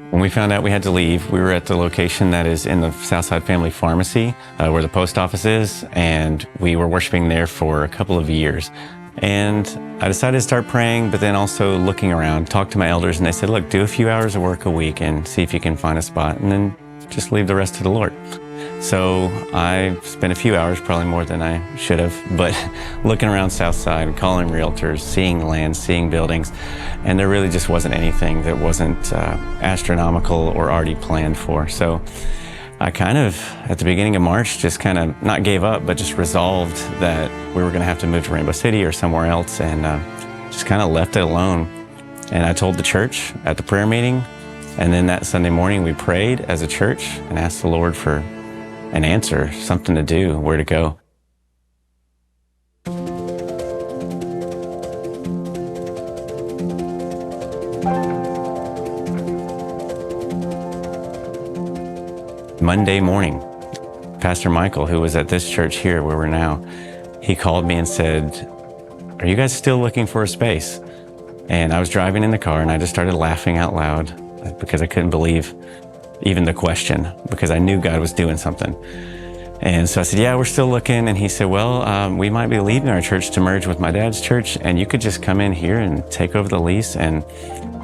When we found out we had to leave, we were at the location that is in the Southside Family Pharmacy, where the post office is, and we were worshiping there for a couple of years. And I decided to start praying, but then also looking around, talked to my elders, and they said, look, do a few hours of work a week and see if you can find a spot, and then just leave the rest to the Lord. So I spent a few hours, probably more than I should have, but looking around Southside, calling realtors, seeing land, seeing buildings, and there really just wasn't anything that wasn't astronomical or already planned for. So I kind of, at the beginning of March, just kind of not gave up, but just resolved that we were going to have to move to Rainbow City or somewhere else, and just kind of left it alone. And I told the church at the prayer meeting, and then that Sunday morning we prayed as a church and asked the Lord for an answer, something to do, where to go. Monday morning, Pastor Michael, who was at this church here where we're now, he called me and said, are you guys still looking for a space? And I was driving in the car and I just started laughing out loud because I couldn't believe even the question, because I knew God was doing something. And so I said, yeah, we're still looking. And he said, well, we might be leaving our church to merge with my dad's church, and you could just come in here and take over the lease. And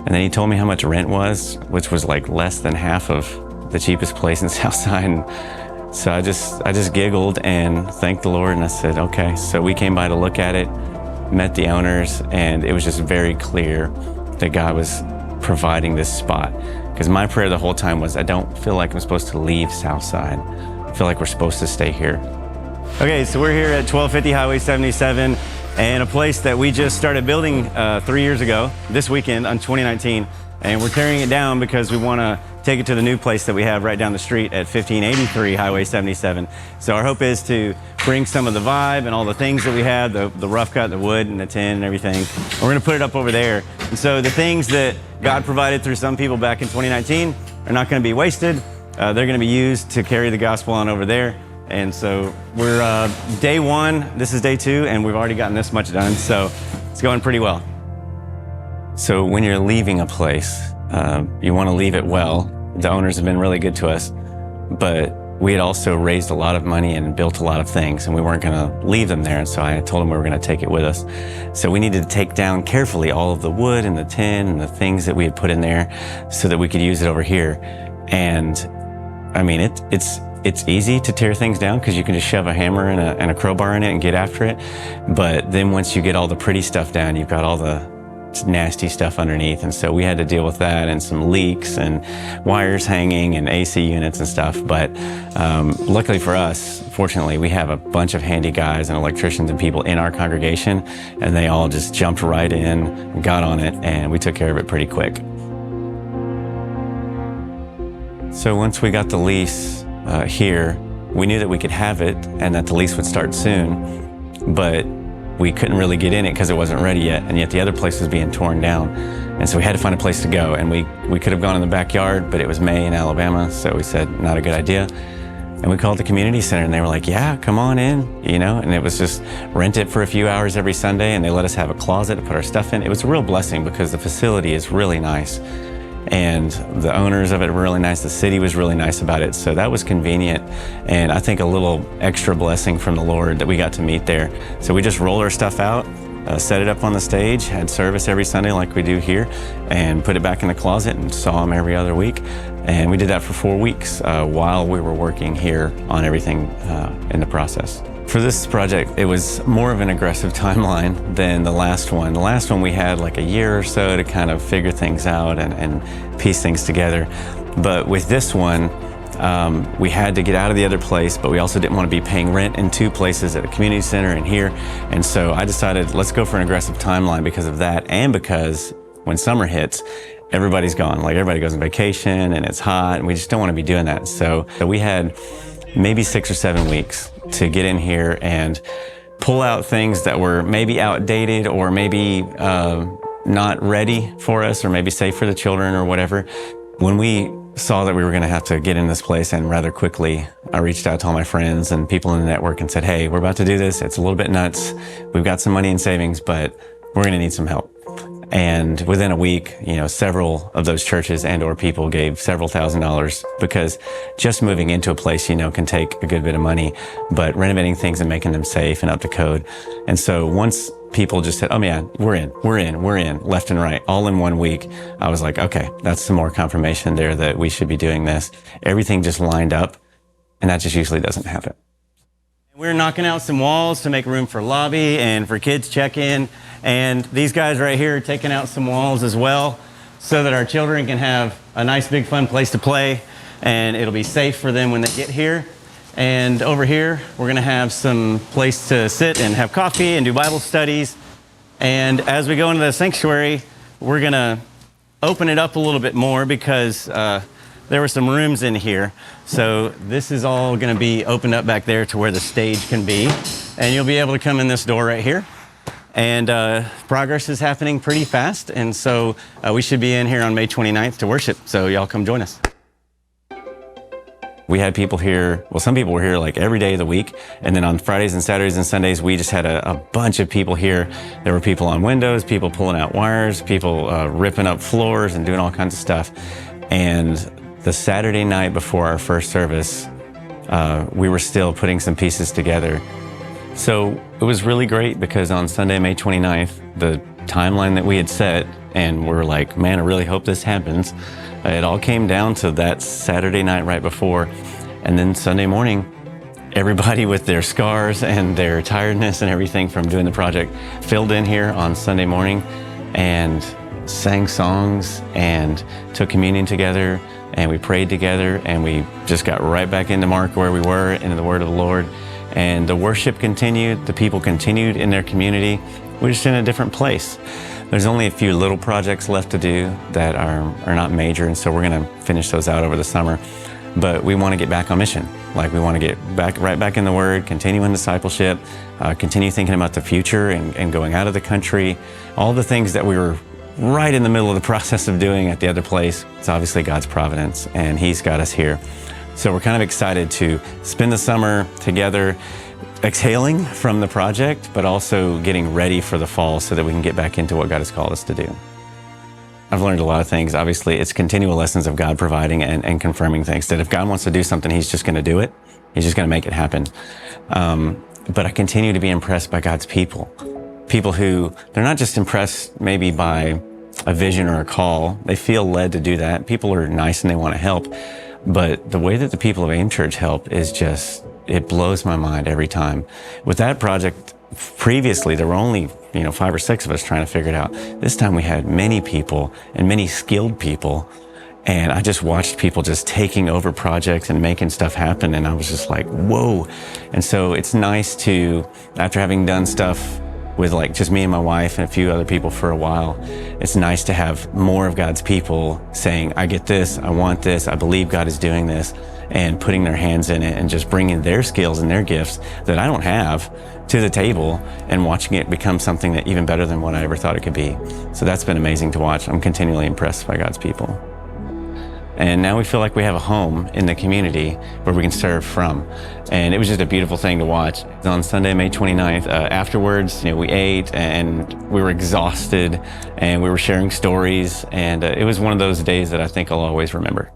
then he told me how much rent was, which was like less than half of the cheapest place in Southside. And so I just giggled and thanked the Lord, and I said, okay. So we came by to look at it, met the owners, and it was just very clear that God was providing this spot. Because my prayer the whole time was, I don't feel like I'm supposed to leave Southside. I feel like we're supposed to stay here. Okay, so we're here at 1250 Highway 77, and a place that we just started building 3 years ago, this weekend on 2019. And we're tearing it down because we want to take it to the new place that we have right down the street at 1583 Highway 77. So our hope is to bring some of the vibe and all the things that we have, the rough cut, the wood and the tin and everything. And we're going to put it up over there. And so the things that God provided through some people back in 2019 are not going to be wasted. They're going to be used to carry the gospel on over there. And so we're day one, this is day two, and we've already gotten this much done. So it's going pretty well. So when you're leaving a place, you want to leave it well. The owners have been really good to us, but we had also raised a lot of money and built a lot of things, and we weren't going to leave them there. And so I told them we were going to take it with us. So we needed to take down carefully all of the wood and the tin and the things that we had put in there so that we could use it over here. And I mean, it's easy to tear things down because you can just shove a hammer and a crowbar in it and get after it. But then once you get all the pretty stuff down, you've got all the nasty stuff underneath. And so we had to deal with that and some leaks and wires hanging and AC units and stuff. But luckily for us, fortunately, we have a bunch of handy guys and electricians and people in our congregation, and they all just jumped right in, got on it, and we took care of it pretty quick. So once we got the lease here, we knew that we could have it and that the lease would start soon, but we couldn't really get in it because it wasn't ready yet, and yet the other place was being torn down. And so we had to find a place to go, and we could have gone in the backyard, but it was May in Alabama, so we said, not a good idea. And we called the community center, and they were like, yeah, come on in, you know, and it was just rent it for a few hours every Sunday, and they let us have a closet to put our stuff in. It was a real blessing because the facility is really nice, and the owners of it were really nice. The city was really nice about it, so that was convenient, and I think a little extra blessing from the Lord that we got to meet there. So we just rolled our stuff out, set it up on the stage, had service every Sunday like we do here, and put it back in the closet and saw them every other week. And we did that for 4 weeks while we were working here on everything in the process. For this project, it was more of an aggressive timeline than the last one. The last one we had like a year or so to kind of figure things out and piece things together. But with this one, we had to get out of the other place, but we also didn't want to be paying rent in 2 places, at a community center and here. And so I decided, let's go for an aggressive timeline because of that, and because when summer hits, everybody's gone. Like, everybody goes on vacation and it's hot, and we just don't want to be doing that. So we had maybe 6 or 7 weeks to get in here and pull out things that were maybe outdated or maybe not ready for us, or maybe safe for the children or whatever. When we saw that we were going to have to get in this place, and rather quickly, I reached out to all my friends and people in the network and said, hey, we're about to do this. It's a little bit nuts. We've got some money in savings, but we're going to need some help. And within a week, several of those churches and or people gave several $1,000s, because just moving into a place, can take a good bit of money, but renovating things and making them safe and up to code. And so once people just said, oh man, we're in, left and right, all in 1 week, I was like, okay, that's some more confirmation there that we should be doing this. Everything just lined up, and that just usually doesn't happen. We're knocking out some walls to make room for lobby and for kids check-in. And these guys right here are taking out some walls as well, so that our children can have a nice big fun place to play, and it'll be safe for them when they get here. And over here, we're gonna have some place to sit and have coffee and do Bible studies. And as we go into the sanctuary, we're gonna open it up a little bit more, because there were some rooms in here. So this is all gonna be opened up back there to where the stage can be. And you'll be able to come in this door right here. And progress is happening pretty fast. And so we should be in here on May 29th to worship. So y'all come join us. We had people here, well, some people were here like every day of the week. And then on Fridays and Saturdays and Sundays, we just had a bunch of people here. There were people on windows, people pulling out wires, people ripping up floors and doing all kinds of stuff. And the Saturday night before our first service, we were still putting some pieces together. So it was really great, because on Sunday, May 29th, the timeline that we had set, and we're like, man, I really hope this happens. It all came down to that Saturday night right before. And then Sunday morning, everybody with their scars and their tiredness and everything from doing the project filled in here on Sunday morning and sang songs and took communion together, and we prayed together, and we just got right back into Mark where we were, into the Word of the Lord. And the worship continued, the people continued in their community. We're just in a different place. There's only a few little projects left to do that are not major, and so we're gonna finish those out over the summer. But we wanna get back on mission. Like, we wanna get right back in the Word, continue in discipleship, continue thinking about the future and going out of the country. All the things that we were right in the middle of the process of doing at the other place. It's obviously God's providence, and He's got us here. So we're kind of excited to spend the summer together, exhaling from the project, but also getting ready for the fall so that we can get back into what God has called us to do. I've learned a lot of things. Obviously, it's continual lessons of God providing and confirming things, that if God wants to do something, He's just going to do it. He's just going to make it happen. But I continue to be impressed by God's people. People who, they're not just impressed maybe by a vision or a call. They feel led to do that. People are nice and they want to help. But the way that the people of AIM Church help is just, it blows my mind every time. With that project, previously, there were only 5 or 6 of us trying to figure it out. This time we had many people and many skilled people. And I just watched people just taking over projects and making stuff happen. And I was just like, whoa. And so it's nice to, after having done stuff with like just me and my wife and a few other people for a while, it's nice to have more of God's people saying, I get this, I want this, I believe God is doing this, and putting their hands in it and just bringing their skills and their gifts that I don't have to the table, and watching it become something that even better than what I ever thought it could be. So that's been amazing to watch. I'm continually impressed by God's people. And now we feel like we have a home in the community where we can serve from. And it was just a beautiful thing to watch. On Sunday, May 29th, afterwards, we ate and we were exhausted and we were sharing stories. And it was one of those days that I think I'll always remember.